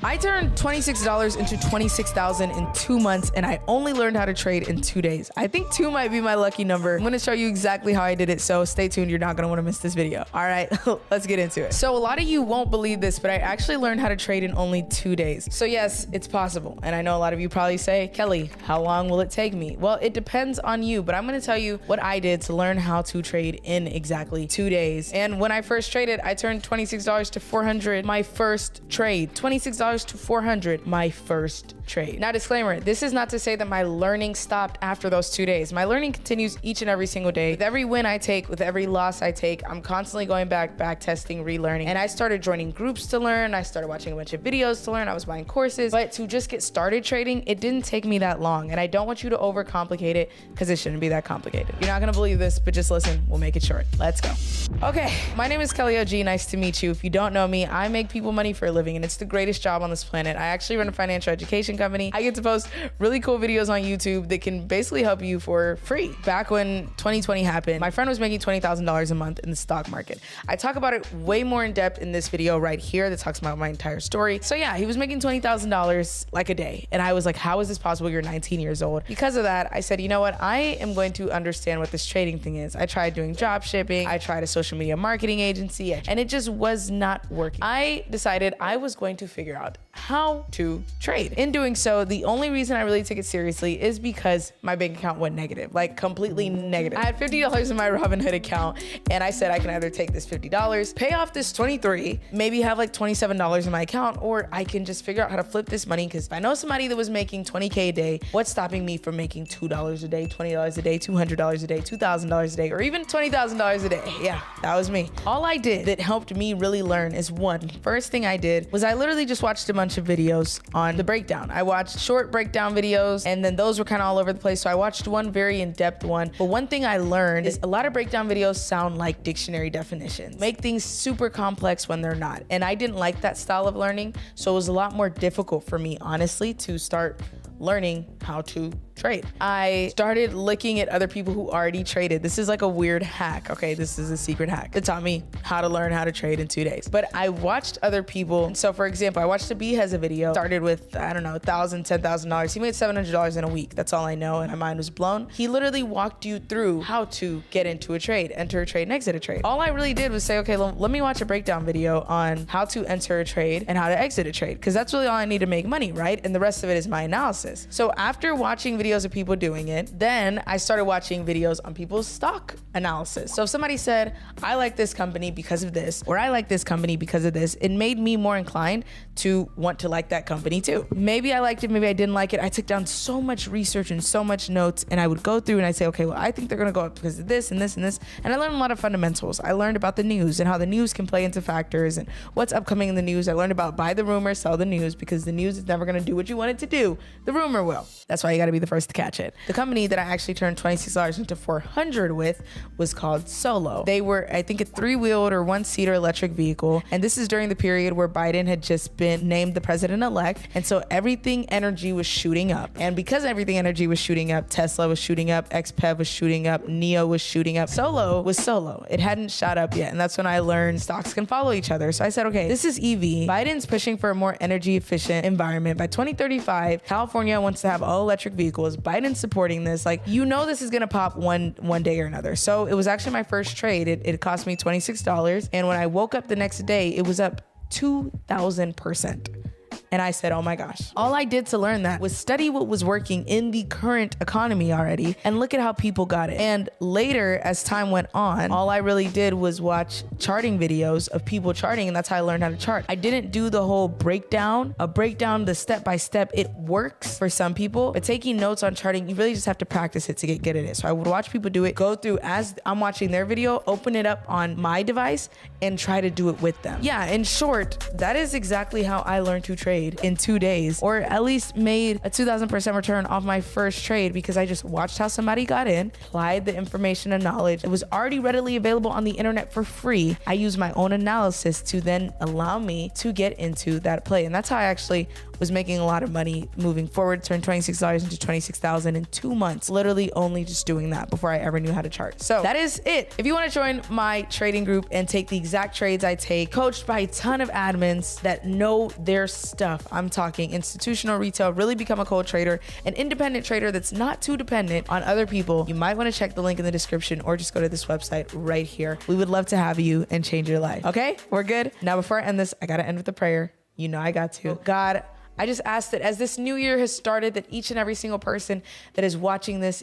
I turned $26 into $26,000 in 2 months, and I only learned how to trade in 2 days. I think 2 might be my lucky number. I'm gonna show you exactly how I did it, so stay tuned. You're not gonna wanna miss this video. All right, let's get into it. So a lot of you won't believe this, but I actually learned how to trade in only 2 days. So yes, it's possible. And I know a lot of you probably say, Kelly, how long will it take me? Well, it depends on you, but I'm gonna tell you what I did to learn how to trade in exactly 2 days. And when I first traded, I turned $26 to $400 my first trade. $26 to $400 my first trade. Now, disclaimer, this is not to say that my learning stopped after those 2 days. My learning continues each and every single day. With every win I take, with every loss I take, I'm constantly going back testing, relearning. And I started joining groups to learn. I started watching a bunch of videos to learn. I was buying courses. But to just get started trading, it didn't take me that long. And I don't want you to overcomplicate it because it shouldn't be that complicated. You're not gonna believe this, but just listen. We'll make it short. Let's go. Okay, my name is Kelly OG. Nice to meet you. If you don't know me, I make people money for a living, and it's the greatest job on this planet. I actually run a financial education company. I get to post really cool videos on YouTube that can basically help you for free. Back when 2020 happened, my friend was making $20,000 a month in the stock market. I talk about it way more in depth in this video right here that talks about my entire story. So yeah, he was making $20,000 like a day. And I was like, how is this possible? You're 19 years old. Because of that, I said, you know what? I am going to understand what this trading thing is. I tried doing drop shipping. I tried a social media marketing agency, and it just was not working. I decided I was going to figure out how to trade. In doing so, the only reason I really took it seriously is because my bank account went negative, like completely negative. I had $50 in my Robinhood account, and I said I can either take this $50, pay off this $23, maybe have like $27 in my account, or I can just figure out how to flip this money, because if I know somebody that was making $20K a day, what's stopping me from making $2 a day, $20 a day, $200 a day, $2,000 a day, or even $20,000 a day? Yeah, that was me. All I did that helped me really learn is first thing I did was I literally just watched a bunch of videos on the breakdown. I watched short breakdown videos, and then those were kind of all over the place. So I watched one very in-depth one. But one thing I learned is a lot of breakdown videos sound like dictionary definitions, make things super complex when they're not. And I didn't like that style of learning. So it was a lot more difficult for me, honestly, to start learning how to trade. I started looking at other people who already traded. This is like a weird hack. Okay, this is a secret hack that taught me how to learn how to trade in 2 days. But I watched other people. So for example, I watched a B has a video, started with, I don't know, $1,000, $10,000. He made $700 in a week. That's all I know. And my mind was blown. He literally walked you through how to get into a trade, enter a trade, and exit a trade. All I really did was say, okay, let me watch a breakdown video on how to enter a trade and how to exit a trade. Because that's really all I need to make money, right? And the rest of it is my analysis. So after watching videos of people doing it, then I started watching videos on people's stock analysis. So if somebody said, I like this company because of this, or I like this company because of this, it made me more inclined to want to like that company too. Maybe I liked it, maybe I didn't like it. I took down so much research and so much notes, and I would go through and I'd say, okay, well, I think they're gonna go up because of this and this and this. And I learned a lot of fundamentals. I learned about the news and how the news can play into factors and what's upcoming in the news. I learned about buy the rumor, sell the news, because the news is never gonna do what you want it to do. The rumor will. That's why you gotta be the first to catch it. The company that I actually turned $26 into $400 with was called Solo. They were, I think, a 3-wheeled or 1-seater electric vehicle. And this is during the period where Biden had just been named the president-elect. And so everything energy was shooting up. And because everything energy was shooting up, Tesla was shooting up, XPEV was shooting up, NEO was shooting up. Solo was Solo. It hadn't shot up yet. And that's when I learned stocks can follow each other. So I said, okay, this is EV. Biden's pushing for a more energy efficient environment. By 2035, California wants to have all electric vehicles. Biden's supporting this. Like, you know, this is gonna pop one day or another. So it was actually my first trade. It cost me $26. And when I woke up the next day, it was up 2,000%. And I said, oh my gosh. All I did to learn that was study what was working in the current economy already and look at how people got it. And later, as time went on, all I really did was watch charting videos of people charting, and that's how I learned how to chart. I didn't do the whole breakdown, the step-by-step. It works for some people, but taking notes on charting, you really just have to practice it to get good at it. So I would watch people do it, go through as I'm watching their video, open it up on my device, and try to do it with them. Yeah, in short, that is exactly how I learned to trade in 2 days, or at least made a 2,000% return off my first trade, because I just watched how somebody got in, applied the information and knowledge. It was already readily available on the internet for free. I used my own analysis to then allow me to get into that play. And that's how I actually was making a lot of money moving forward, turned $26 into $26,000 in 2 months, literally only just doing that before I ever knew how to chart. So that is it. If you want to join my trading group and take the exact trades I take, coached by a ton of admins that know their stuff, stuff. I'm talking institutional retail, really become a cold trader, an independent trader that's not too dependent on other people. You might want to check the link in the description or just go to this website right here. We would love to have you and change your life. Okay, we're good. Now, before I end this, I got to end with a prayer. You know I got to. God, I just ask that as this new year has started, that each and every single person that is watching this,